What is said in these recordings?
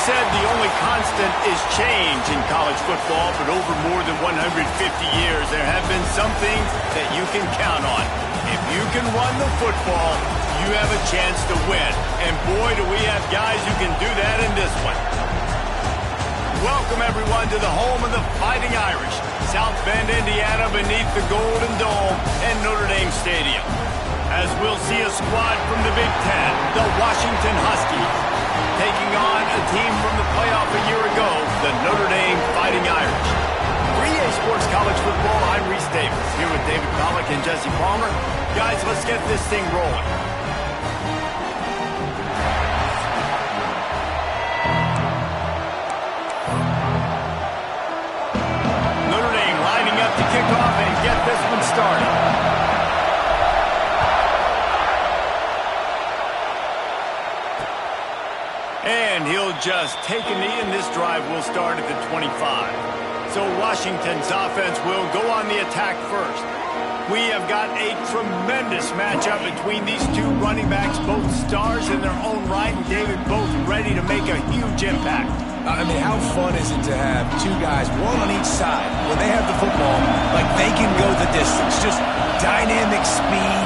said the only constant is change in college football, but over more than 150 years, there have been some things that you can count on. If you can run the football, you have a chance to win. And boy, do we have guys who can do that in this one. Welcome, everyone, to the home of the Fighting Irish, South Bend, Indiana, beneath the Golden Dome and Notre Dame Stadium. As we'll see a squad from the Big Ten, the Washington Huskies, taking on a team from the playoff a year ago, the Notre Dame Fighting Irish. For EA Sports College Football, I'm Reese Davis, here with David Pollack and Jesse Palmer. Guys, let's get this thing rolling. Notre Dame lining up to kick off and get this one started. And he'll just take a knee, and this drive will start at the 25. So Washington's offense will go on the attack first. We have got a tremendous matchup between these two running backs, both stars in their own right, and David, both ready to make a huge impact. I mean, how fun is it to have two guys, one on each side, when they have the football, like they can go the distance. Just dynamic speed,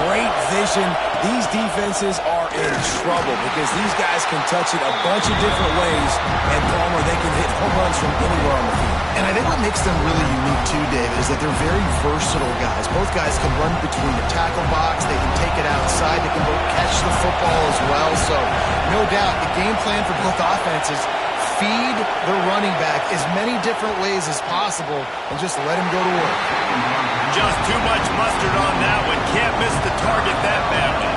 great vision. These defenses are in trouble because these guys can touch it a bunch of different ways, and Palmer, they can hit home runs from anywhere on the field. And I think what makes them really unique too, David, is that they're very versatile guys. Both guys can run between the tackle box, they can take it outside, they can both catch the football as well. So, no doubt, the game plan for both offenses, feed the running back as many different ways as possible and just let him go to work. Just too much mustard on that one. Can't miss the target that badly.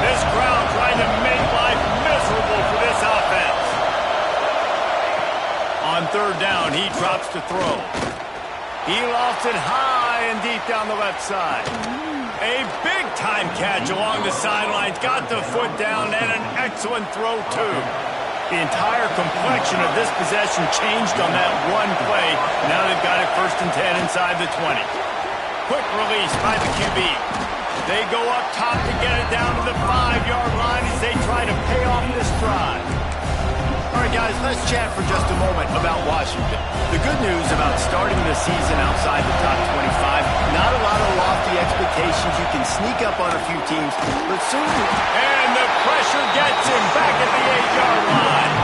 This crowd trying to make life miserable for this offense. On third down, he drops to throw. He lofts it high and deep down the left side. A big-time catch along the sidelines. Got the foot down and an excellent throw, too. The entire complexion of this possession changed on that one play. Now they've got it 1st and 10 inside the 20. Quick release by the QB. They go up top to get it down to the 5-yard line as they try to pay off this drive. All right, guys, let's chat for just a moment about Washington. The good news about starting the season outside the top 25, not a lot of lofty expectations. You can sneak up on a few teams, but soon... And the pressure gets him back at the 8-yard line.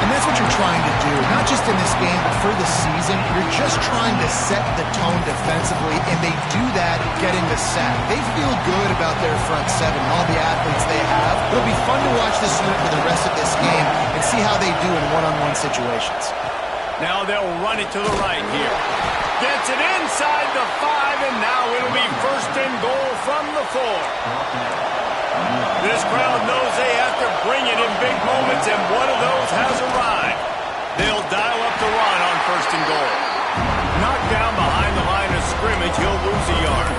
And that's what you're trying to do, not just in this game, but for the season. You're just trying to set the tone defensively, and they do that getting the sack. They feel good about their front seven and all the athletes they have. It'll be fun to watch this unit for the rest of this game and see how they do in one-on-one situations. Now they'll run it to the right here. Gets it inside the 5, and now it'll be 1st and goal from the 4. This crowd knows they have to bring it in big moments, and one of those has arrived. They'll dial up the run on 1st and goal. Knocked down behind the line of scrimmage, he'll lose a yard.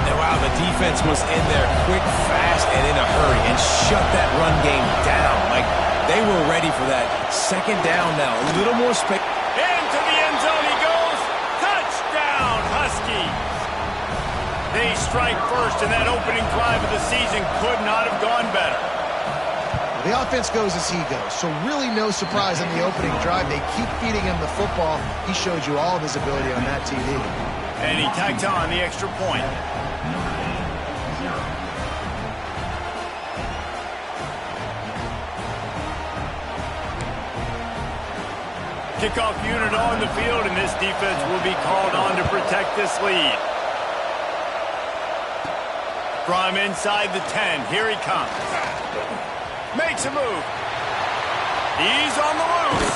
And wow, the defense was in there quick, fast, and in a hurry, and shut that run game down. Like, they were ready for that. 2nd down now, a little more space. Into the end zone he goes. Touchdown, Huskies. They strike first, and that opening drive of the season could not have gone better. The offense goes as he goes, so really no surprise on the opening drive. They keep feeding him the football. He showed you all of his ability on that TV. And he tags on the extra point. Kickoff unit on the field, and this defense will be called on to protect this lead. From inside the 10, here he comes. Makes a move. He's on the loose.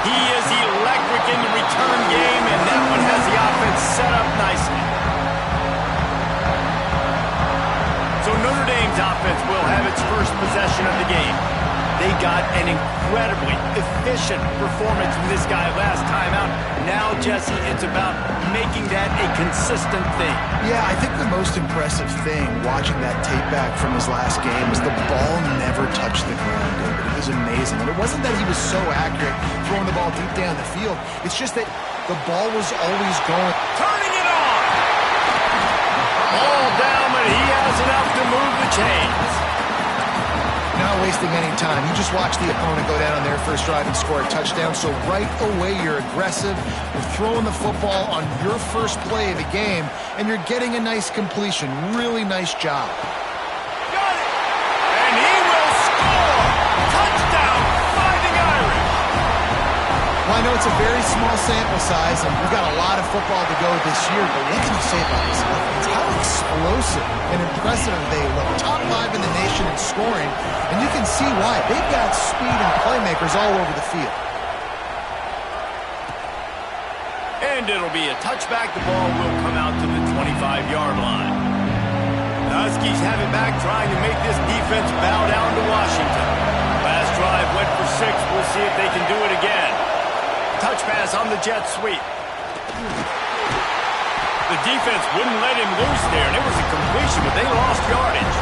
He is electric in the return game, and that one has the offense set up nicely. So Notre Dame's offense will have its first possession of the game. They got an incredibly efficient performance from this guy last time out. Now, Jesse, it's about making that a consistent thing. Yeah, I think the most impressive thing watching that tape back from his last game was the ball never touched the ground, David. It was amazing. And it wasn't that he was so accurate throwing the ball deep down the field. It's just that the ball was always going. Turning it on! Ball down, but he has enough to move the chains. Now, not wasting any time. You just watch the opponent go down on their first drive and score a touchdown. So right away, you're aggressive. You're throwing the football on your first play of the game, and you're getting a nice completion. Really nice job. Got it! And he will score! Touchdown, Fighting Irish! Well, I know it's a very small sample size, and we've got a lot of football to go this year, but what can you say about this offense? How explosive and impressive they look. Top 5 in the nation in scoring, and you can see why. They've got speed and playmakers all over the field. And it'll be a touchback. The ball will come out to the 25-yard line. The Huskies have it back, trying to make this defense bow down to Washington. Last drive went for 6. We'll see if they can do it again. Touch pass on the jet sweep. The defense wouldn't let him loose there, and it was a completion, but they lost yardage.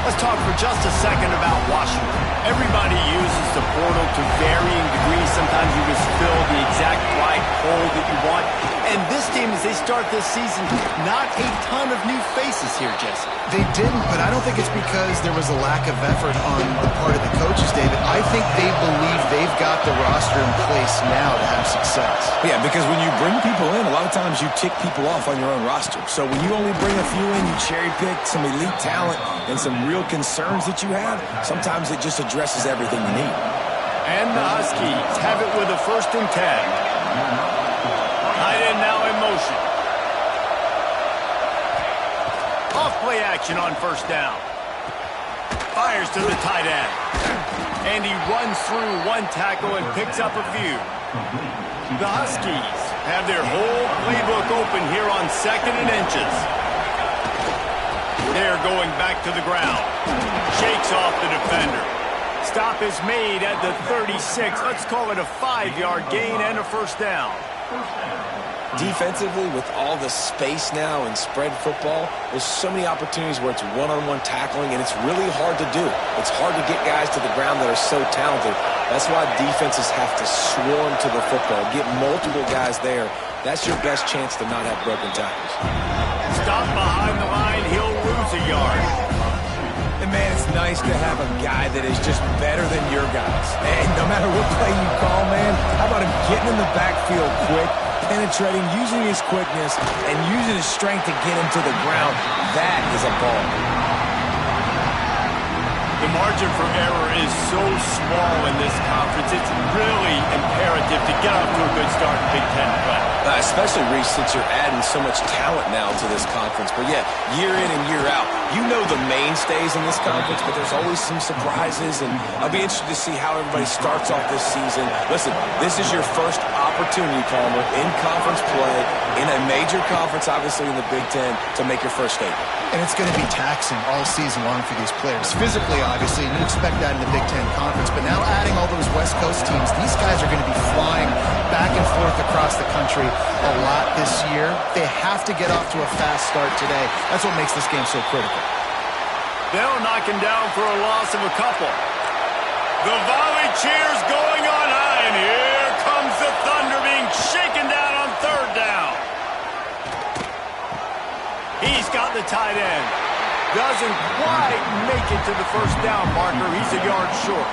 Let's talk for just a second about Washington. Everybody uses the portal to varying degrees. Sometimes you just fill the exact right hole that you want. And this team, as they start this season, not a ton of new faces here, Jesse. They didn't, but I don't think it's because there was a lack of effort on the part of the coaches, David. I think they believe they've got the roster in place now to have success. Yeah, because when you bring people in, a lot of times you tick people off on your own roster. So when you only bring a few in, you cherry pick some elite talent and some real concerns that you have, sometimes it just addresses everything you need. And the Huskies have it with a 1st and 10. Tight end now in motion. Off play action on 1st down. Fires to the tight end. And he runs through 1 tackle and picks up a few. The Huskies have their whole playbook open here on 2nd and inches. They're going back to the ground. Shakes off the defender. Stop is made at the 36. Let's call it a 5-yard gain and a 1st down. Defensively, with all the space now and spread football, there's so many opportunities where it's one-on-one tackling, and it's really hard to do. It's hard to get guys to the ground that are so talented. That's why defenses have to swarm to the football, get multiple guys there. That's your best chance to not have broken tackles. Stop behind the line. He'll lose a yard. And, man, it's nice to have a guy that is just better than your guys. And no matter what play you call, man, how about him getting in the backfield quick, penetrating, using his quickness, and using his strength to get him to the ground? That is a ball. The margin for error is so small in this conference. It's really imperative to get off to a good start in Big Ten play. Especially, Reese, since you're adding so much talent now to this conference. But, yeah, year in and year out, you know the mainstays in this conference, but there's always some surprises, and I'll be interested to see how everybody starts off this season. Listen, this is your first opportunity, Palmer, in conference play, in a major conference, obviously in the Big Ten, to make your first statement. And it's going to be taxing all season long for these players. Physically, obviously, and you expect that in the Big Ten Conference. But now adding all those West Coast teams, these guys are going to be flying back and forth across the country a lot this year. They have to get off to a fast start today. That's what makes this game so critical. They'll knock him down for a loss of a couple. The volley cheers going on high, and here comes the Thunder being shaken down on 3rd down. He's got the tight end. Doesn't quite make it to the 1st down marker. He's a yard short.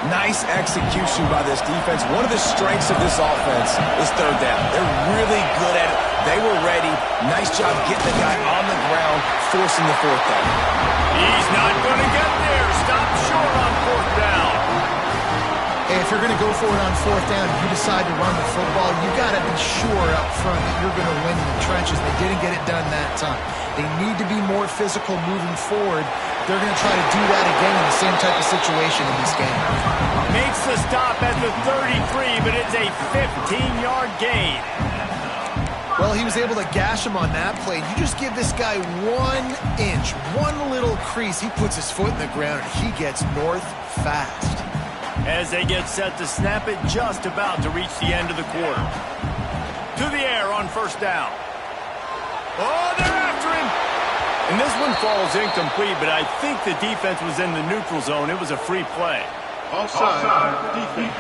Nice execution by this defense. One of the strengths of this offense is 3rd down. They're really good at it. They were ready. Nice job getting the guy on the ground, forcing the 4th down. He's not going to get there. Stop short on 4th down. Hey, if you're going to go for it on 4th down, if you decide to run the football, you got to be sure up front that you're going to win in the trenches. They didn't get it done that time. They need to be more physical moving forward. They're going to try to do that again in the same type of situation in this game. Makes the stop at the 33, but it's a 15-yard gain. Well, he was able to gash him on that play. You just give this guy 1 inch, one little crease. He puts his foot in the ground, and he gets north fast. As they get set to snap it, just about to reach the end of the quarter. To the air on 1st down. Oh, they're after him. And this one falls incomplete, but I think the defense was in the neutral zone. It was a free play. Offside, defense.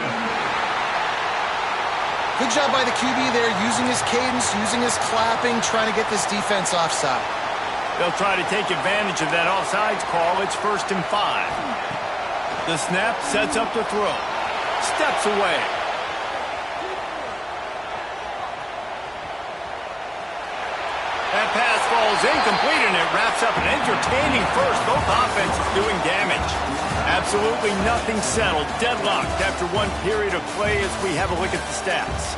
Good job by the QB there, using his cadence, using his clapping, trying to get this defense offside. They'll try to take advantage of that offsides call. It's 1st and 5. The snap sets up the throw. Steps away. That pass falls incomplete, and it wraps up an entertaining first. Both offenses doing damage. Absolutely nothing settled. Deadlocked after one period of play as we have a look at the stats.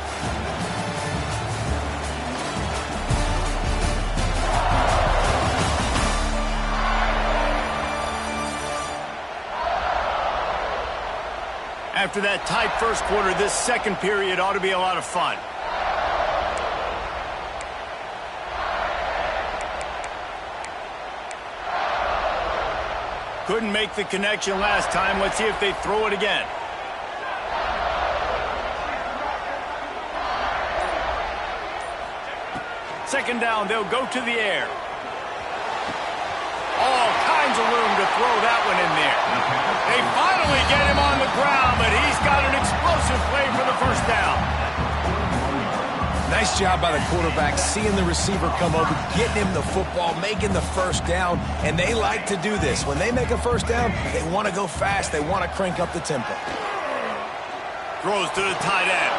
After that tight first quarter, this second period ought to be a lot of fun. Couldn't make the connection last time. Let's see if they throw it again. Second down, they'll go to the air. All kinds of room to throw that one in there. They finally get him on the ground, but he's got an explosive play for the first down. Nice job by the quarterback, seeing the receiver come over, getting him the football, making the first down, and they like to do this. When they make a first down, they want to go fast. They want to crank up the tempo. Throws to the tight end.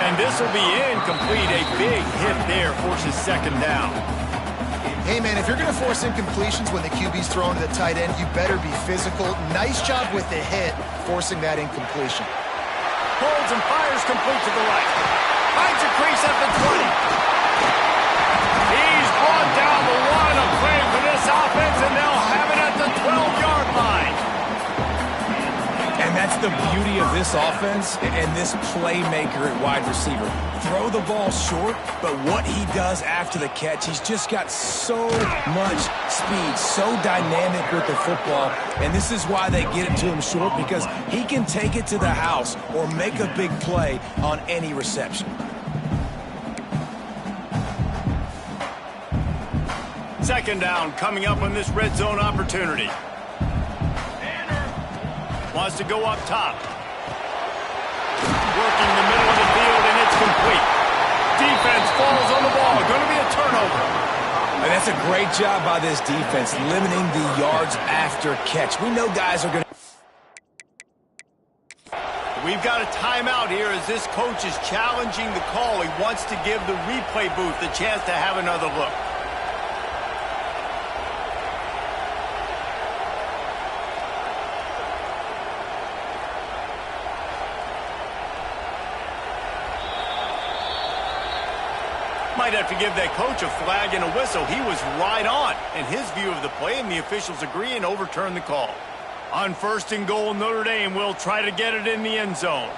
And this will be incomplete. A big hit there forces second down. Hey, man, if you're going to force incompletions when the QB's throwing to the tight end, you better be physical. Nice job with the hit, forcing that incompletion. Holds and fires complete to the right. Finds a crease at the 20. He's brought down the line of play for this offense, and they'll have it at the 12-yard line. And that's the beauty of this offense and this playmaker at wide receiver. Throw the ball short, but what he does after the catch, he's just got so much speed, so dynamic with the football, and this is why they get it to him short, because he can take it to the house or make a big play on any reception. Second down coming up on this red zone opportunity. Wants to go up top. Working the middle of the field, and it's complete. Defense falls on the ball. Going to be a turnover. And that's a great job by this defense, limiting the yards after catch. We know guys are going to... We've got a timeout here as this coach is challenging the call. He wants to give the replay booth a chance to have another look. Might have to give that coach a flag and a whistle. He was right on in his view of the play, and the officials agree and overturn the call. On 1st and goal, Notre Dame will try to get it in the end zone.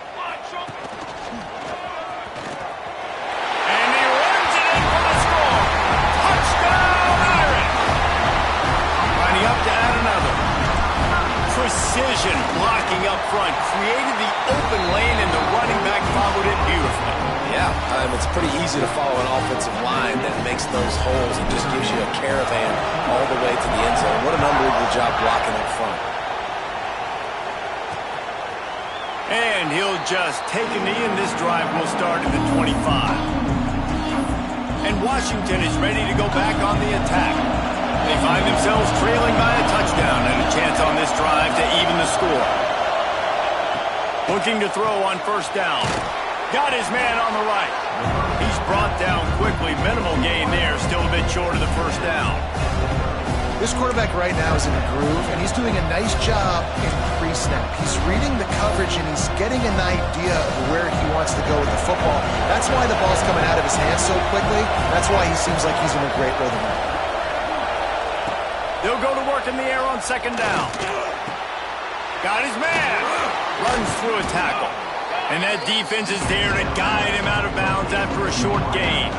And he runs it in for the score. Touchdown, Irish! Lining up to add another. Precision blocking up front, created the open lane, and the running back followed it beautifully. Yeah, it's pretty easy to follow an offensive line that makes those holes and just gives you a caravan all the way to the end zone. What an unbelievable job blocking up front. And he'll just take a knee, and this drive will start at the 25. And Washington is ready to go back on the attack. They find themselves trailing by a touchdown and a chance on this drive to even the score. Looking to throw on 1st down. Got his man on the right. He's brought down quickly. Minimal gain there. Still a bit short of the 1st down. This quarterback right now is in a groove, and he's doing a nice job in pre-snap. He's reading the coverage, and he's getting an idea of where he wants to go with the football. That's why the ball's coming out of his hands so quickly. That's why he seems like he's in a great rhythm. They'll go to work in the air on 2nd down. Got his man. Runs through a tackle. And that defense is there to guide him out of bounds after a short gain.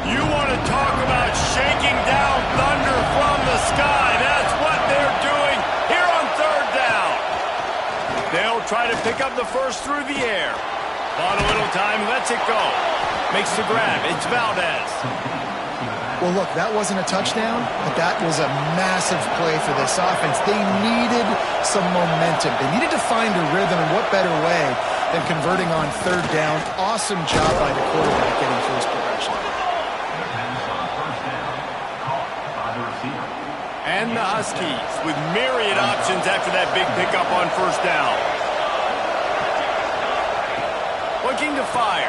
You want to talk about shaking down thunder from the sky. That's what they're doing here on 3rd down. They'll try to pick up the first through the air. Bought a little time, lets it go. Makes the grab. It's Valdez. Well, look, that wasn't a touchdown, but that was a massive play for this offense. They needed some momentum. They needed to find a rhythm, and what better way than converting on 3rd down. Awesome job by the quarterback getting through his progression. And the Huskies with myriad options after that big pickup on first down. Looking to fire.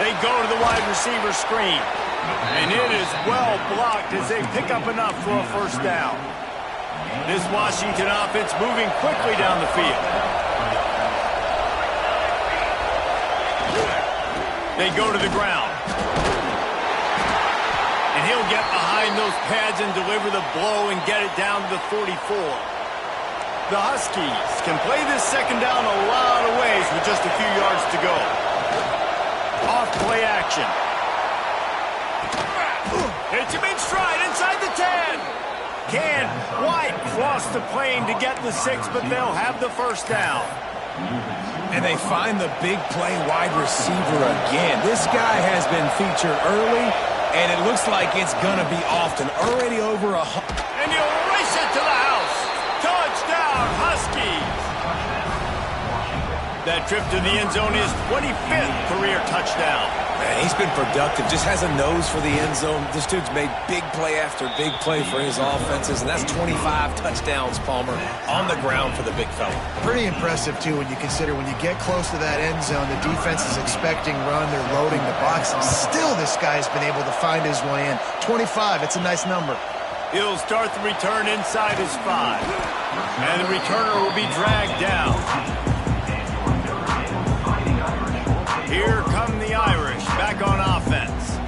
They go to the wide receiver screen. And it is well blocked as they pick up enough for a first down. This Washington offense moving quickly down the field. They go to the ground. And he'll get behind those pads and deliver the blow and get it down to the 44. The Huskies can play this second down a lot of ways with just a few yards to go. Off play action. Hits him in stride inside the 10. Can White cross the plane to get the 6, but they'll have the first down. And they find the big play wide receiver again. This guy has been featured early, and it looks like it's going to be often. Already over a... And he'll race it to the house. Touchdown, Huskies. That trip to the end zone is 25th career touchdown. Man, he's been productive. Just has a nose for the end zone. This dude's made big play after big play for his offenses, and that's 25 touchdowns, Palmer, on the ground for the big fella. Pretty impressive, too, when you consider when you get close to that end zone, the defense is expecting run, they're loading the box, and still this guy's been able to find his way in. 25, it's a nice number. He'll start the return inside his 5. And the returner will be dragged down. Here come the Irish back on offense.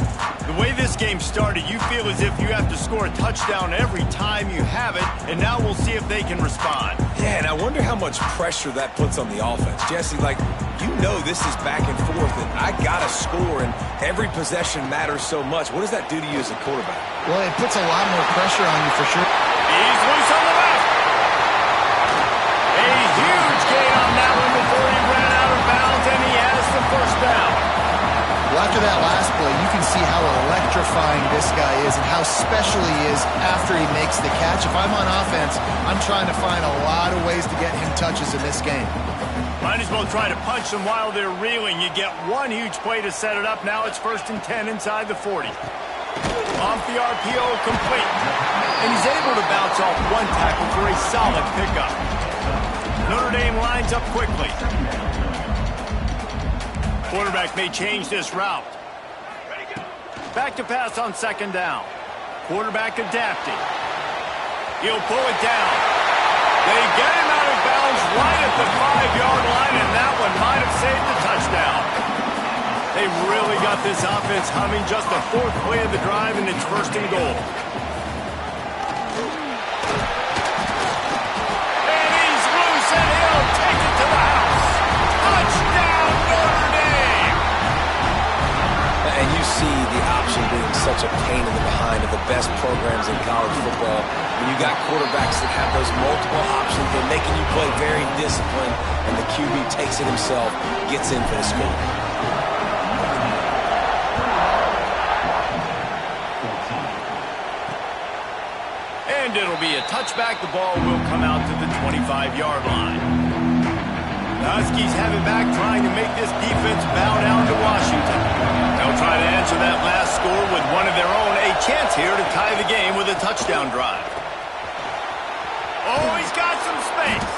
The way this game started, you feel as if you have to score a touchdown every time you have it, and now we'll see if they can respond. Yeah, and I wonder how much pressure that puts on the offense. Jesse, like, you know this is back and forth, and I got to score, and every possession matters so much. What does that do to you as a quarterback? Well, it puts a lot more pressure on you for sure. He's loose on the left. A huge gain on that one before he ran out of bounds, and he has the first down. Well, after that last play, you can see how electrifying this guy is and how special he is after he makes the catch. If I'm on offense, I'm trying to find a lot of ways to get him touches in this game. Might as well try to punch them while they're reeling. You get one huge play to set it up. Now it's 1st and 10 inside the 40. Off the RPO, complete. And he's able to bounce off one tackle for a solid pickup. Notre Dame lines up quickly. Quarterback may change this route. Back to pass on second down. Quarterback adapting. He'll pull it down. They get him out of bounds right at the 5-yard line, and that one might have saved the touchdown. They've really got this offense humming. Just the 4th play of the drive, and it's 1st and goal. And he's loose, and he'll take it to the house. Touchdown, Notre Dame! And you see the option being such a pain in the behind of the best programs in college football. When you got quarterbacks that have those multiple options, they're making you play very disciplined, and the QB takes it himself, gets in for the score. And it'll be a touchback. The ball will come out to the 25-yard line. The Huskies have it back, trying to make this defense bow down to Washington. They'll try to answer that last score with one of their own. A chance here to tie the game with a touchdown drive. Oh, he's got some space.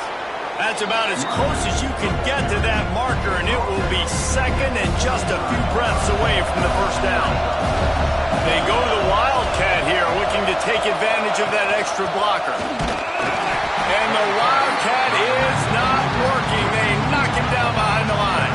That's about as close as you can get to that marker, and it will be 2nd and just a few breaths away from the first down. They go to the Wildcat here, looking to take advantage of that extra blocker. And the Wildcat is not working. They knock him down behind the line.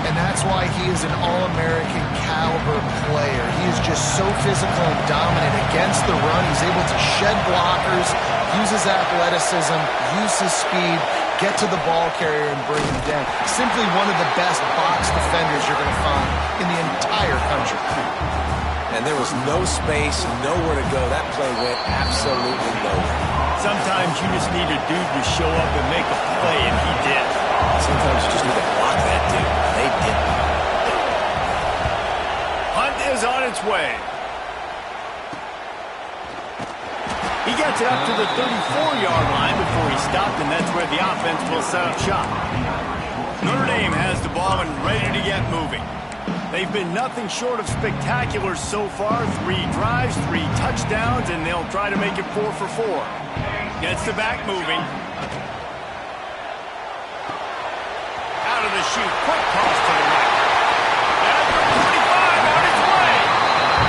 And that's why he is an All-American caliber player. He is just so physical and dominant against the run. He's able to shed blockers, use his athleticism, use his speed, get to the ball carrier and bring him down. Simply one of the best box defenders you're going to find in the entire country. And there was no space, nowhere to go. That play went absolutely nowhere. Sometimes you just need a dude to show up and make a play, and he did. Sometimes you just need to block that dude. They didn't. Hunt is on its way. He gets it up to the 34-yard line before he stopped, and that's where the offense will set up shop. Notre Dame has the ball and ready to get moving. They've been nothing short of spectacular so far. 3 drives, 3 touchdowns, and they'll try to make it 4 for 4. Gets the back moving. Out of the chute, quick toss to the right. At the 45, on its way.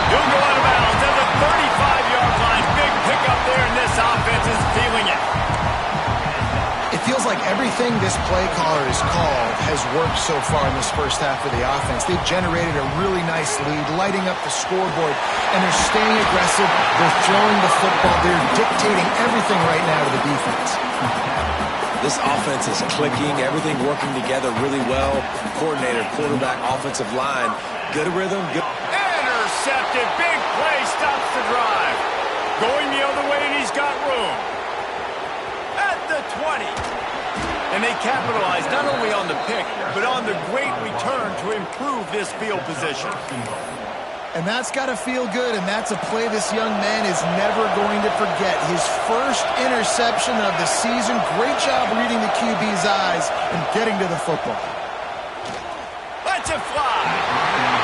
He'll go out of bounds at the 35-yard line. Big pickup there, and this offense is feeling it. It feels like everything this play caller has called has worked so far in this first half of the offense. They've generated a really nice lead, lighting up the scoreboard, and they're staying aggressive. They're throwing the football. They're dictating everything right now to the defense. This offense is clicking, everything working together really well. Coordinator, quarterback, offensive line, good rhythm. Good. Intercepted, big play, stops the drive. Going the other way, and he's got room. At the 20. And they capitalize not only on the pick, but on the great return to improve this field position. And that's got to feel good, and that's a play this young man is never going to forget. His first interception of the season. Great job reading the QB's eyes and getting to the football. Let's it fly.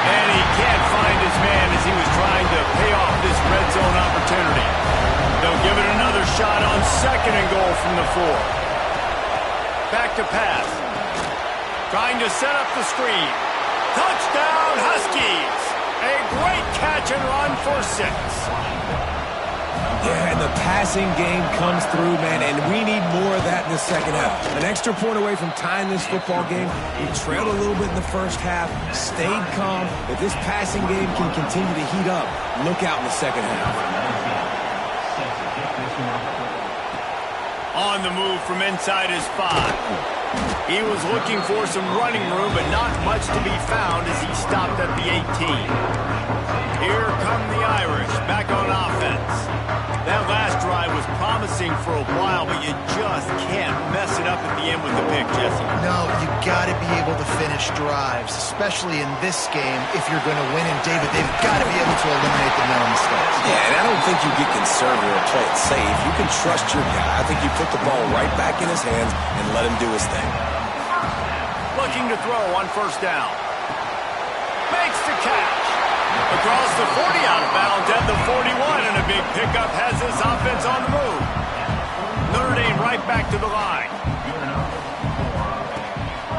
And he can't find his man as he was trying to pay off this red zone opportunity. They'll give it another shot on 2nd and goal from the 4. Back to pass. Trying to set up the screen. Touchdown, Huskies. A great catch and run for 6. Yeah, and the passing game comes through, man, and we need more of that in the second half. An extra point away from tying this football game. We trailed a little bit in the first half, stayed calm. If this passing game can continue to heat up, look out in the second half. On the move from inside his 5. He was looking for some running room, but not much to be found as he stopped at the 18. Here come the Irish, back on offense. That last drive was promising for a while, but you just can't mess it up at the end with the pick, Jesse. No, you got to be able to finish drives, especially in this game if you're going to win. And David, they've got to be able to eliminate the no mistakes. Yeah, and I don't think you get conservative or play it safe. You can trust your guy. I think you put the ball right back in his hands and let him do his thing. Looking to throw on 1st down. Makes the catch. Across the 40, out of bounds at the 41, and a big pickup has this offense on the move. Notre Dame right back to the line.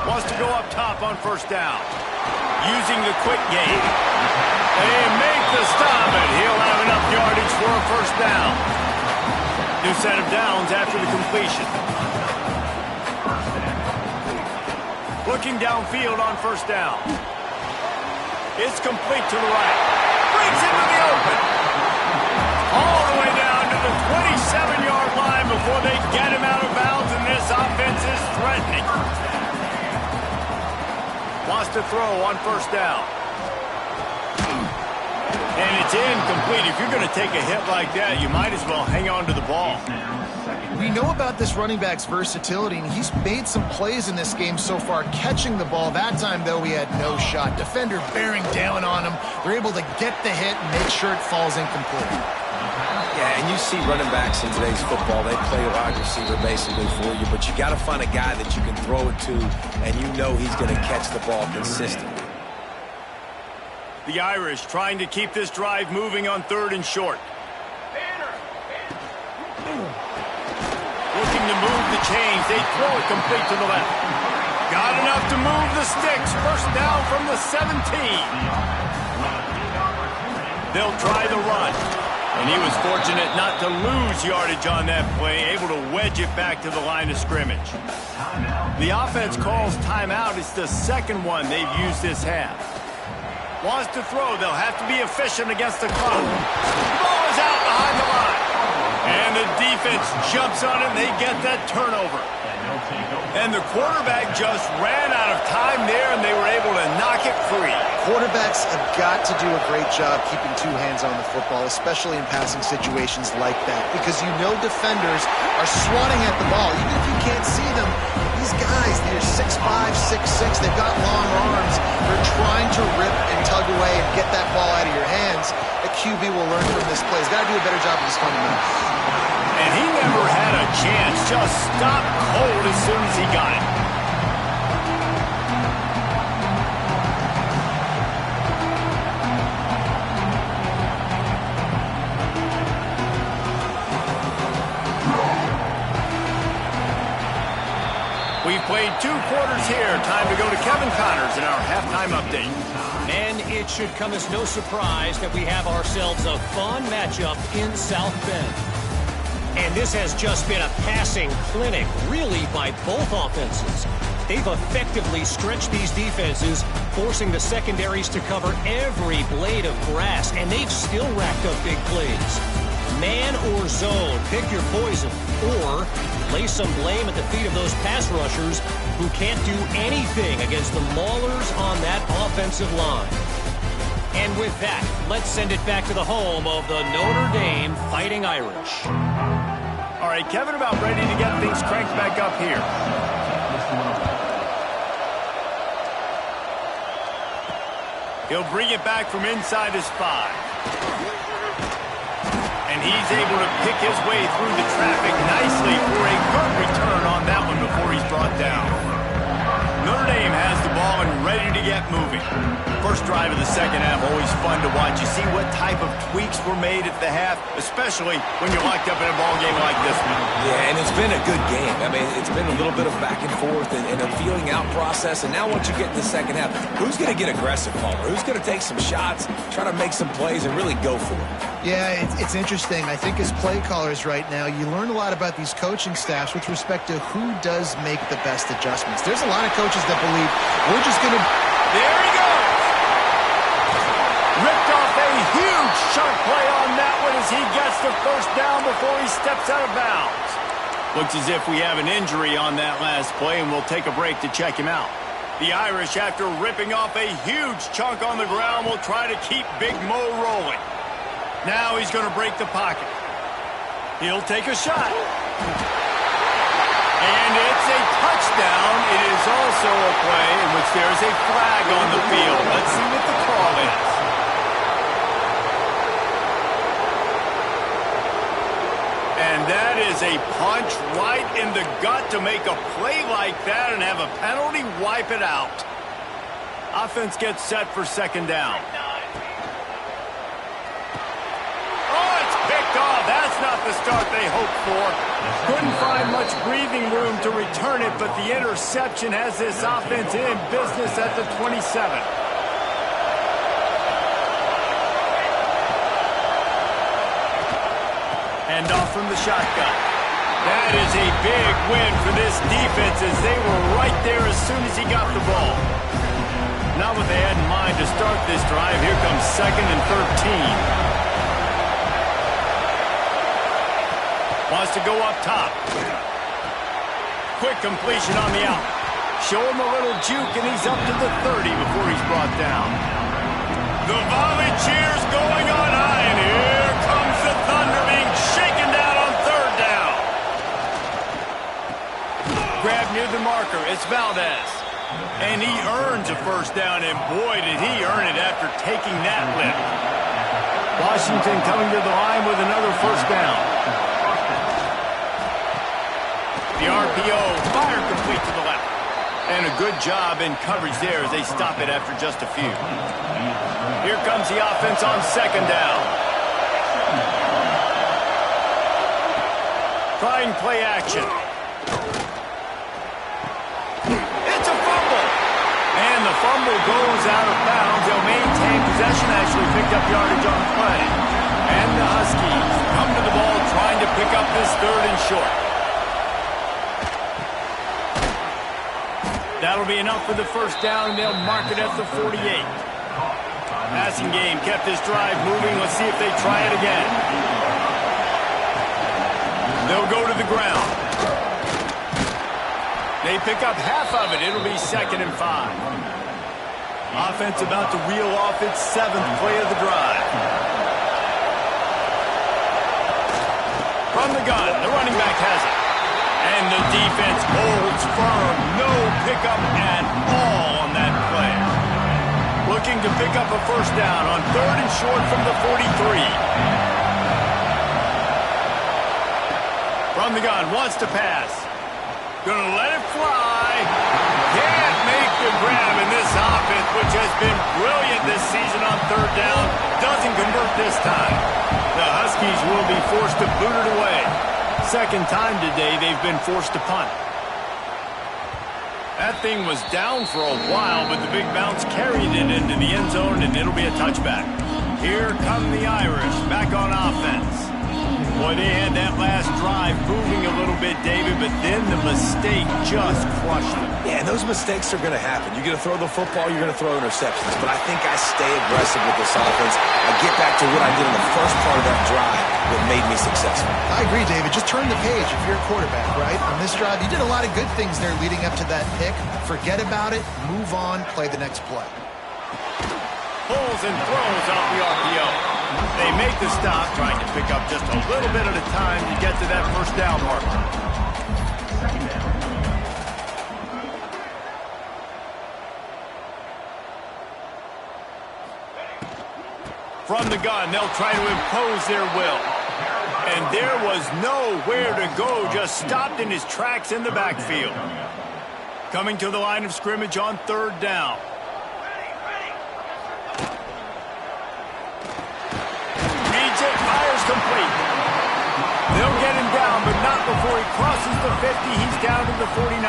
Wants to go up top on 1st down. Using the quick game. They make the stop, and he'll have enough yardage for a 1st down. New set of downs after the completion. Looking downfield on 1st down. It's complete to the right. Brings into the open. All the way down to the 27-yard line before they get him out of bounds, and this offense is threatening. Wants to throw on 1st down. And it's incomplete. If you're going to take a hit like that, you might as well hang on to the ball. We know about this running back's versatility, and he's made some plays in this game so far catching the ball. That time, though, he had no shot. Defender bearing down on him. They're able to get the hit and make sure it falls incomplete. Yeah, and you see running backs in today's football, they play wide receiver basically for you, but you got to find a guy that you can throw it to, and you know he's going to catch the ball consistently. The Irish trying to keep this drive moving on 3rd and short. Looking to move the chains. They throw it complete to the left. Got enough to move the sticks. 1st down from the 17. They'll try the run. And he was fortunate not to lose yardage on that play, able to wedge it back to the line of scrimmage. The offense calls timeout. It's the 2nd one they've used this half. Wants to throw. They'll have to be efficient against the clock. Ball is out behind the line. And the defense jumps on it, and they get that turnover. And the quarterback just ran out of time there, and they were able to knock it free. Quarterbacks have got to do a great job keeping 2 hands on the football, especially in passing situations like that, because you know defenders are swatting at the ball. Even if you can't see them, these guys, they're 6'5", 6'6", they've got long arms. They're trying to rip and tug away and get that ball out of your hands. A QB will learn from this play. He's got to do a better job of his fundamentals. And he never had a chance. Just stopped cold as soon as he got it. Played 2 quarters here. Time to go to Kevin Connors in our halftime update. And it should come as no surprise that we have ourselves a fun matchup in South Bend. And this has just been a passing clinic, really, by both offenses. They've effectively stretched these defenses, forcing the secondaries to cover every blade of grass, and they've still racked up big plays. Man or zone, pick your poison, or lay some blame at the feet of those pass rushers who can't do anything against the maulers on that offensive line. And with that, let's send it back to the home of the Notre Dame Fighting Irish. All right, Kevin about ready to get things cranked back up here. He'll bring it back from inside his 5. And he's able to pick his way through the traffic nicely for a good return on that one before he's brought down. Notre Dame has the ball and ready to get moving. First drive of the second half, always fun to watch. You see what type of tweaks were made at the half, especially when you're locked up in a ball game like this one. Yeah, and it's been a good game. I mean, it's been a little bit of back and forth and a feeling out process. And now once you get in the second half, who's going to get aggressive, Palmer? Who's going to take some shots, try to make some plays, and really go for it? Yeah, it's interesting. I think as play callers right now, you learn a lot about these coaching staffs with respect to who does make the best adjustments. There's a lot of coaches that believe we're just going to... There he goes! Ripped off a huge chunk play on that one as he gets the first down before he steps out of bounds. Looks as if we have an injury on that last play, and we'll take a break to check him out. The Irish, after ripping off a huge chunk on the ground, will try to keep Big Mo rolling. Now he's going to break the pocket. He'll take a shot. And it's a touchdown. It is also a play in which there's a flag on the field. Let's see what the call is. And that is a punch right in the gut to make a play like that and have a penalty wipe it out. Offense gets set for second down. Oh, that's not the start they hoped for. Couldn't find much breathing room to return it, but the interception has this offense in business at the 27. Hand off from the shotgun. That is a big win for this defense as they were right there as soon as he got the ball. Not what they had in mind to start this drive. Here comes 2nd and 13. Wants to go up top. Quick completion on the out. Show him a little juke, and he's up to the 30 before he's brought down. The volley cheers going on high, and here comes the Thunder being shaken down on 3rd down. Grab near the marker. It's Valdez. And he earns a first down, and boy, did he earn it after taking that lift. Washington coming to the line with another first down. The RPO, fire complete to the left. And a good job in coverage there as they stop it after just a few. Here comes the offense on 2nd down. Trying play action. It's a fumble. And the fumble goes out of bounds. They'll maintain possession, actually picked up yardage on the play. And the Huskies come to the ball trying to pick up this 3rd and short. That'll be enough for the first down, and they'll mark it at the 48. Passing game kept this drive moving. Let's see if they try it again. They'll go to the ground. They pick up half of it. It'll be 2nd and 5. Offense about to reel off its 7th play of the drive. From the gun, the running back has it. And the defense holds firm. No pickup at all on that play. Looking to pick up a first down on 3rd and short from the 43. From the gun, wants to pass. Gonna let it fly. Can't make the grab in this offense, which has been brilliant this season on 3rd down. Doesn't convert this time. The Huskies will be forced to boot it away. Second time today they've been forced to punt. That thing was down for a while, but the big bounce carried it into the end zone, and it'll be a touchback. Here come the Irish, back on offense. Boy, they had that last drive moving a little bit, David, but then the mistake just crushed them. Yeah, and those mistakes are going to happen. You're going to throw the football, you're going to throw interceptions. But I think I stay aggressive with this offense. I get back to what I did in the first part of that drive that made me successful. I agree, David. Just turn the page if you're a quarterback, right? On this drive, you did a lot of good things there leading up to that pick. Forget about it, move on, play the next play. Pulls and throws off the RPO. They make the stop, trying to pick up just a little bit at a time to get to that first down marker. From the gun, they'll try to impose their will. And there was nowhere to go, just stopped in his tracks in the backfield. Coming to the line of scrimmage on third down. Fires complete. They'll get him down, but not before he crosses the 50. He's down to the 49.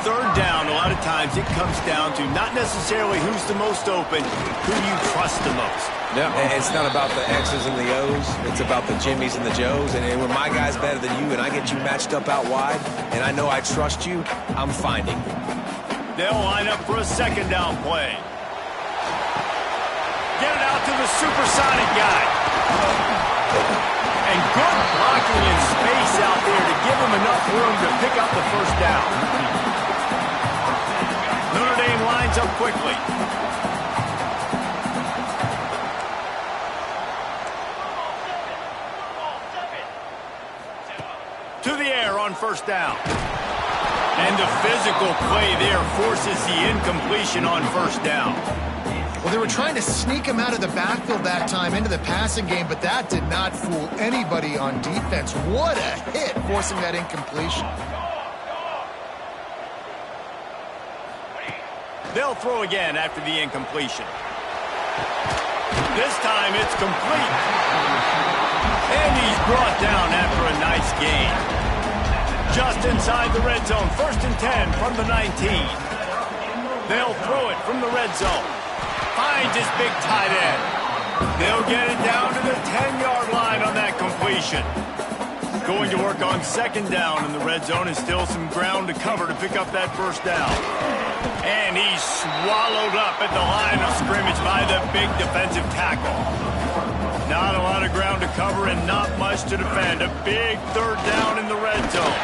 Third down, a lot of times it comes down to not necessarily who's the most open, who you trust the most. No, it's not about the X's and the O's. It's about the Jimmies and the Joes. And when my guy's better than you and I get you matched up out wide, and I know I trust you, I'm finding you. They'll line up for a second down play. Get it out to the supersonic guy. And good blocking in space out there to give him enough room to pick up the first down. Notre Dame lines up quickly. To the air on first down. And the physical play there forces the incompletion on first down. Well, they were trying to sneak him out of the backfield that time into the passing game, but that did not fool anybody on defense. What a hit, forcing that incompletion. They'll throw again after the incompletion. This time it's complete. And he's brought down after a nice gain. Just inside the red zone, 1st and 10 from the 19. They'll throw it from the red zone. Finds his big tight end. They'll get it down to the 10-yard line on that completion. Going to work on second down in the red zone, and still some ground to cover to pick up that first down. And he's swallowed up at the line of scrimmage by the big defensive tackle. Not a lot of ground to cover and not much to defend. A big third down in the red zone.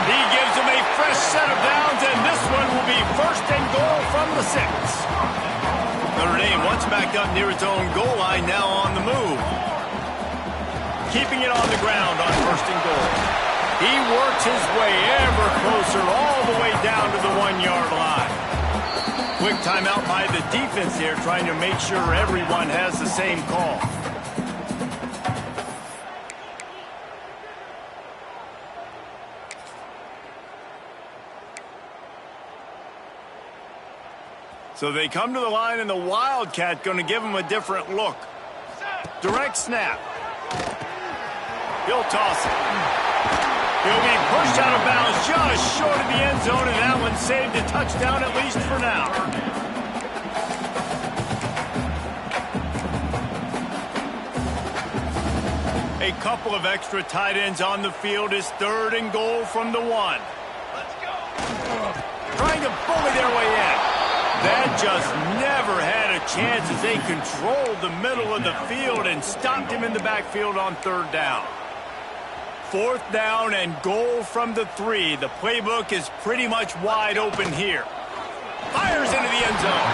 He gives him a fresh set of downs, and this one will be 1st and goal from the 6. Notre Dame once backed up near its own goal line, now on the move. Keeping it on the ground on 1st and goal. He works his way ever closer all the way down to the 1-yard line. Quick timeout by the defense here, trying to make sure everyone has the same call. So they come to the line, and the Wildcat going to give them a different look. Direct snap. He'll toss it. He'll be pushed out of bounds just short of the end zone, and that one saved a touchdown at least for now. A couple of extra tight ends on the field. Is 3rd and goal from the 1. Let's go. Trying to bully their way in. That just never had a chance as they controlled the middle of the field and stopped him in the backfield on 3rd down. 4th down and goal from the 3. The playbook is pretty much wide open here. Fires into the end zone.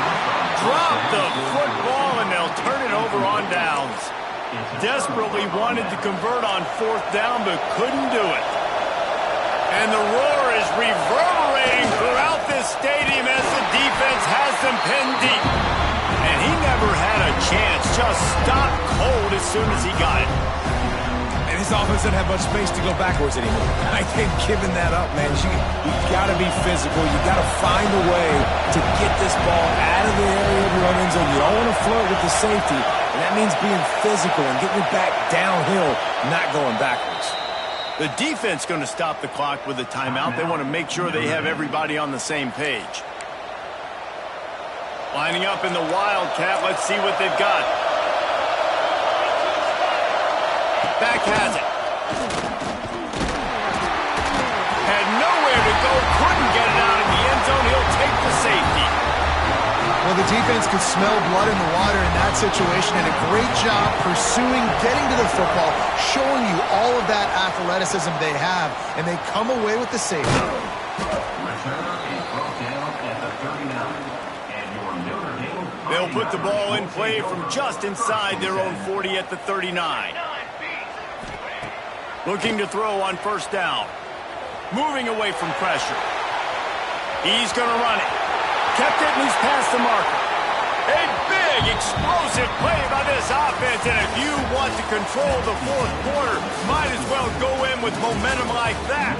Drop the football, and they'll turn it over on downs. Desperately wanted to convert on 4th down, but couldn't do it. And the roar is reverberating throughout this stadium as the defense has them pinned deep. And he never had a chance, just stopped cold as soon as he got it. And his offense doesn't have much space to go backwards anymore. I think giving that up, man, you got to be physical. You got to find a way to get this ball out of the area of your own end zone. You don't want to flirt with the safety, and that means being physical and getting it back downhill, not going backwards. The defense going to stop the clock with a timeout. They want to make sure they have everybody on the same page. Lining up in the Wildcat. Let's see what they've got. Back has it. Had nowhere to go. Couldn't get it out in the end zone. He'll take the safety. Well, the defense could smell blood in the water in that situation, and a great job pursuing, getting to the football, showing you all of that athleticism they have, and they come away with the safety. They'll put the ball in play from just inside their own 40 at the 39. Looking to throw on first down. Moving away from pressure. He's going to run it. Kept it, and he's past the marker. A big, explosive play by this offense, and if you want to control the fourth quarter, might as well go in with momentum like that.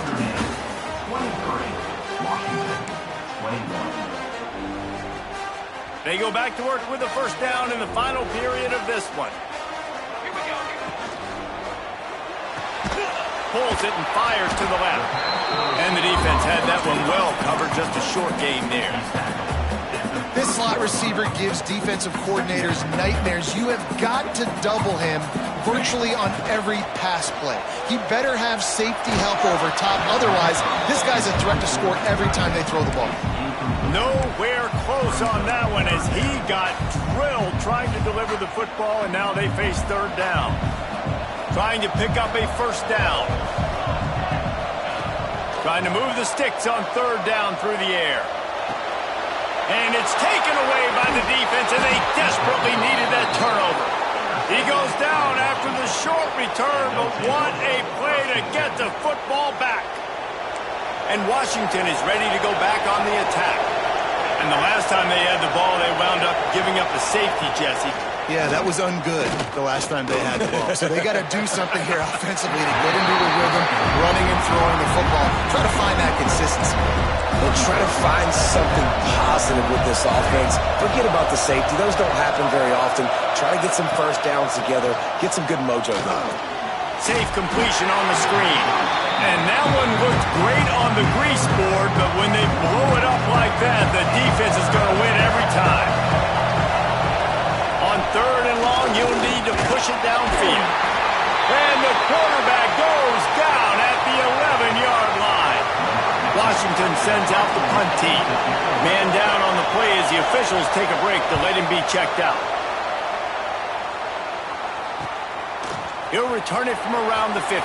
They go back to work with the first down in the final period of this one. Pulls it and fires to the left. And the defense had that one well covered, just a short game there. This slot receiver gives defensive coordinators nightmares. You have got to double him virtually on every pass play. He better have safety help over top. Otherwise, this guy's a threat to score every time they throw the ball. Nowhere close on that one as he got drilled trying to deliver the football, and now they face third down. Trying to pick up a first down. Trying to move the sticks on third down through the air. And it's taken away by the defense, and they desperately needed that turnover. He goes down after the short return, but what a play to get the football back. And Washington is ready to go back on the attack. And the last time they had the ball, they wound up giving up a safety, Jesse. Yeah, that was ungood the last time they had the ball. So they got to do something here offensively to get into the rhythm, running and throwing the football. Try to find that consistency. They'll try to find something positive with this offense. Forget about the safety. Those don't happen very often. Try to get some first downs together. Get some good mojo going. Safe completion on the screen. And that one looked great on the grease board, but when they blow it up like that, the defense is going to win every time. On third and long, you'll need to push it downfield. And the quarterback goes down at the 11-yard line. Washington sends out the punt team. Man down on the play as the officials take a break to let him be checked out. He'll return it from around the 50.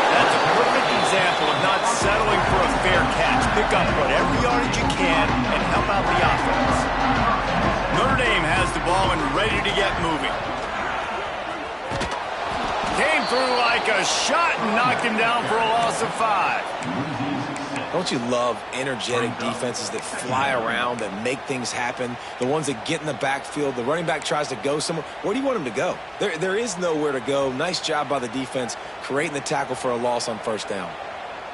That's a perfect example of not settling for a fair catch. Pick up whatever yardage you can and help out the offense. Notre Dame has the ball and ready to get moving. Came through like a shot and knocked him down for a loss of 5. Don't you love energetic defenses that fly around, that make things happen? The ones that get in the backfield, the running back tries to go somewhere. Where do you want him to go? There is nowhere to go. Nice job by the defense creating the tackle for a loss on first down.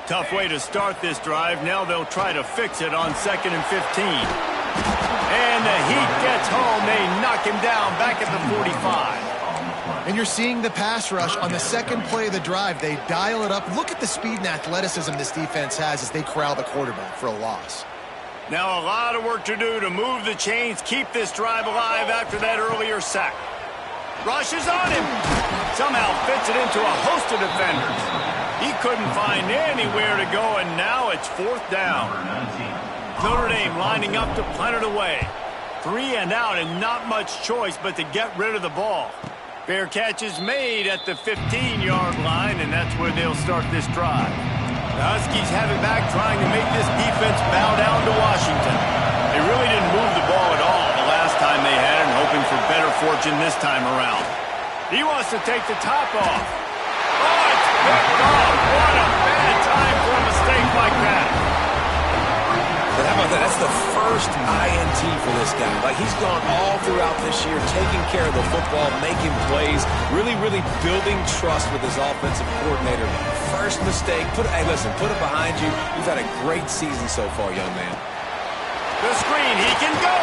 Tough way to start this drive. Now they'll try to fix it on 2nd and 15. And the heat gets home. They knock him down back at the 45. And you're seeing the pass rush on the second play of the drive. They dial it up. Look at the speed and athleticism this defense has as they corral the quarterback for a loss. Now a lot of work to do to move the chains, keep this drive alive after that earlier sack. Rushes on him. Somehow fits it into a host of defenders. He couldn't find anywhere to go, and now it's fourth down. Notre Dame lining up to punt it away. 3 and out, and not much choice but to get rid of the ball. Fair catch is made at the 15-yard line, and that's where they'll start this drive. The Huskies have it back, trying to make this defense bow down to Washington. They really didn't move the ball at all the last time they had it, and hoping for better fortune this time around. He wants to take the top off. Oh, it's picked off. What a bad time for a mistake like that. But how about that? That's the first INT for this guy. Like, he's gone all throughout this year, taking care of the football, making plays, really building trust with his offensive coordinator. First mistake. Hey, listen, put it behind you. You've had a great season so far, young man. The screen, he can go.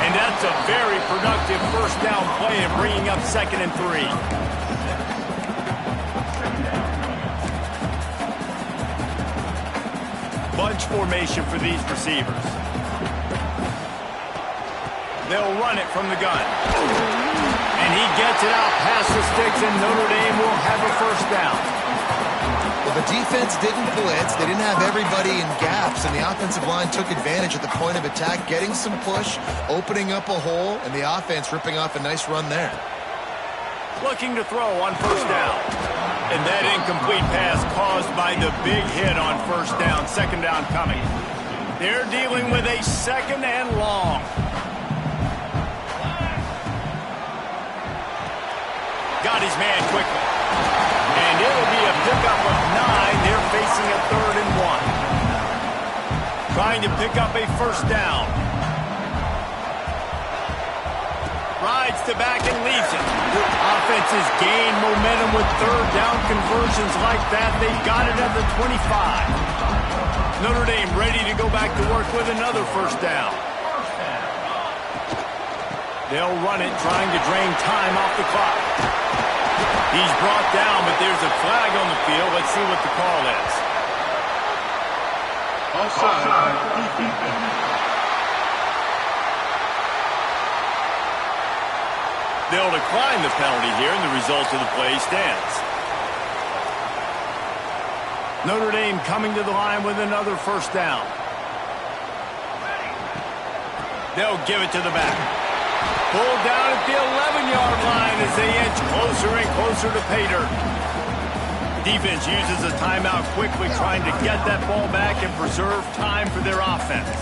And that's a very productive first down play of bringing up 2nd and 3. bunch formation for these receivers. They'll run it from the gun. And he gets it out past the sticks, and Notre Dame will have a first down. Well, the defense didn't blitz. They didn't have everybody in gaps, and the offensive line took advantage at the point of attack, getting some push, opening up a hole, and the offense ripping off a nice run there. Looking to throw on first down. And that incomplete pass caused by the big hit on first down. Second down coming. They're dealing with a second and long. Got his man quickly. And it'll be a pickup of 9. They're facing a 3rd and 1. Trying to pick up a first down. Rides to back and leaves it. Offenses gain momentum with third down conversions like that. They've got it at the 25. Notre Dame ready to go back to work with another first down. They'll run it, trying to drain time off the clock. He's brought down, but there's a flag on the field. Let's see what the call is. Offside. Defense. They'll decline the penalty here, and the result of the play stands. Notre Dame coming to the line with another first down. They'll give it to the back. Pulled down at the 11-yard line as they inch closer and closer to pay dirt. Defense uses a timeout quickly, trying to get that ball back and preserve time for their offense.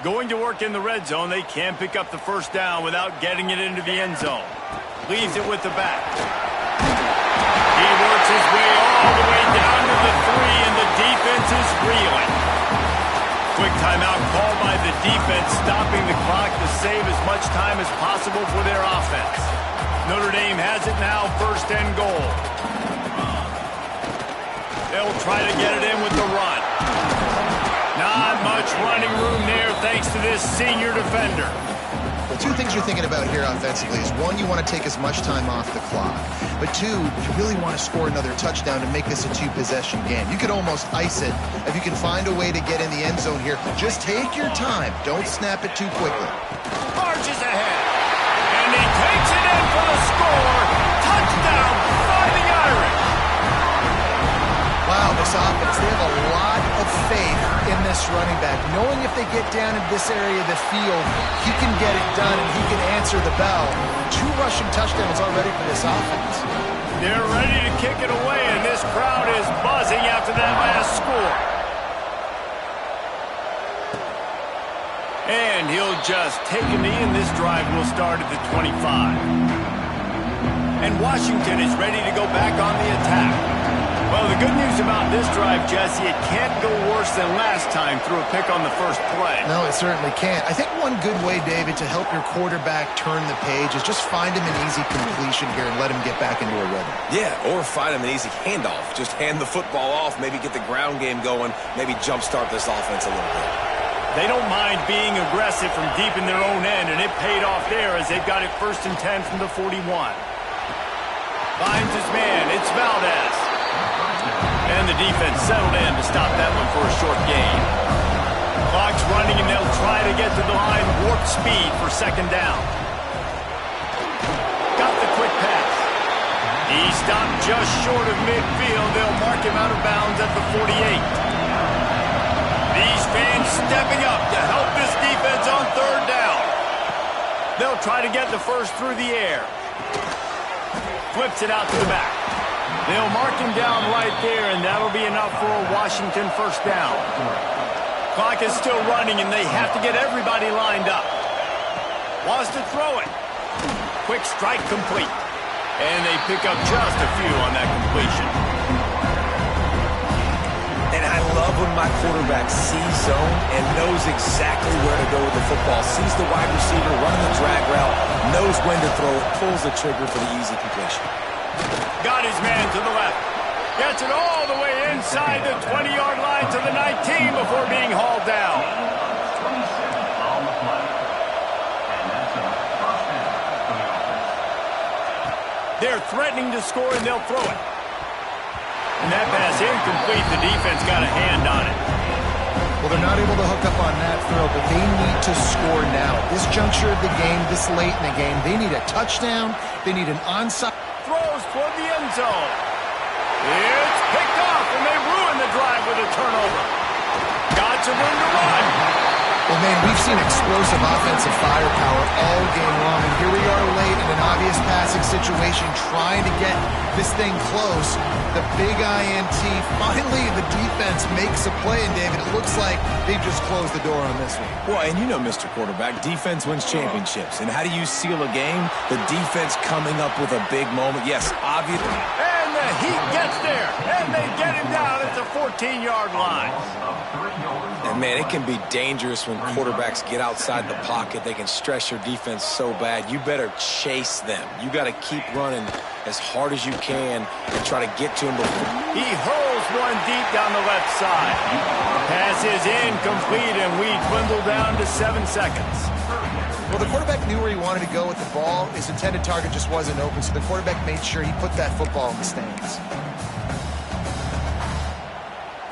Going to work in the red zone, they can pick up the first down without getting it into the end zone. Leaves it with the back. He works his way all the way down to the 3, and the defense is reeling. Quick timeout called by the defense, stopping the clock to save as much time as possible for their offense. Notre Dame has it now, first and goal. They'll try to get it in with the run. Not much running room there thanks to this senior defender. Well, 2 things you're thinking about here offensively is, 1, you want to take as much time off the clock. But 2, you really want to score another touchdown to make this a 2-possession game. You could almost ice it if you can find a way to get in the end zone here. Just take your time. Don't snap it too quickly. Marches ahead. And he takes it in for the score. Touchdown, Fighting Irish. Wow, this offense, they have a lot of faith in this running back, knowing if they get down in this area of the field, he can get it done and he can answer the bell. 2 rushing touchdowns already for this offense. They're ready to kick it away, and this crowd is buzzing after that last score. And he'll just take a knee, and this drive will start at the 25. And Washington is ready to go back on the attack. Well, the good news about this drive, Jesse, it can't go worse than last time through a pick on the first play. No, it certainly can't. I think one good way, David, to help your quarterback turn the page is just find him an easy completion here and let him get back into a rhythm. Yeah, or find him an easy handoff. Just hand the football off, maybe get the ground game going, maybe jumpstart this offense a little bit. They don't mind being aggressive from deep in their own end, and it paid off there as they've got it 1st and 10 from the 41. Finds his man. It's Valdez. And the defense settled in to stop that one for a short gain. Clock's running, and they'll try to get to the line, warp speed for second down. Got the quick pass. He stopped just short of midfield. They'll mark him out of bounds at the 48. These fans stepping up to help this defense on third down. They'll try to get the first through the air. Flips it out to the back. They'll mark him down right there, and that'll be enough for a Washington first down. Clock is still running, and they have to get everybody lined up. Wants to throw it. Quick strike complete. And they pick up just a few on that completion. And I love when my quarterback sees zone and knows exactly where to go with the football. Sees the wide receiver running the drag route, knows when to throw it, pulls the trigger for the easy completion. Got his man to the left. Gets it all the way inside the 20-yard line to the 19 before being hauled down. They're threatening to score, and they'll throw it. And that pass incomplete. The defense got a hand on it. Well, they're not able to hook up on that throw, but they need to score now. At this juncture of the game, this late in the game, they need a touchdown. They need an onside. Throws toward the end zone. It's picked off, and they ruin the drive with a turnover. Got some room to run. Well, man, we've seen explosive offensive firepower all game long, and here we are late in an obvious passing situation trying to get this thing close. The big INT, finally the defense makes a play, and David, it looks like they've just closed the door on this one. Well, and you know, Mr. Quarterback, defense wins championships. And how do you seal a game? The defense coming up with a big moment. Yes, obviously. And the Heat gets there, and they get him down at the 14-yard line. And, man, it can be dangerous when quarterbacks get outside the pocket. They can stress your defense so bad. You better chase them. You got to keep running as hard as you can and try to get to him before. He hurls one deep down the left side. The pass is incomplete, and we dwindle down to 7 seconds. Well, the quarterback knew where he wanted to go with the ball. His intended target just wasn't open, so the quarterback made sure he put that football in the stands.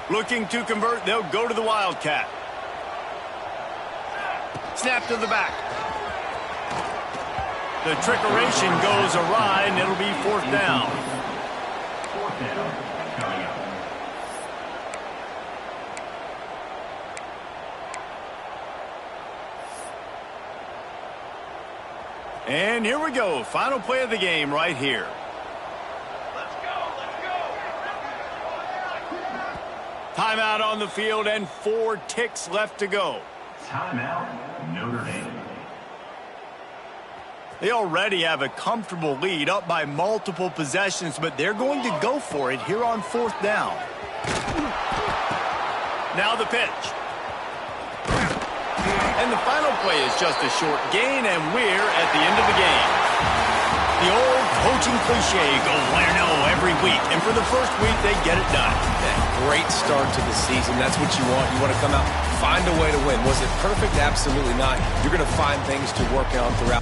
Looking to convert, they'll go to the Wildcat. Snap to the back. The trickeration goes awry, and it'll be 4th down. Coming up. And here we go. Final play of the game right here. Timeout on the field and 4 ticks left to go. Timeout, Notre Dame. They already have a comfortable lead, up by multiple possessions, but they're going to go for it here on 4th down. Now the pitch. And the final play is just a short gain, and we're at the end of the game. The old coaching cliche, go win or no every week, and for the first week, they get it done. Great start to the season. That's what you want. You want to come out, find a way to win. Was it perfect? Absolutely not. You're going to find things to work on throughout.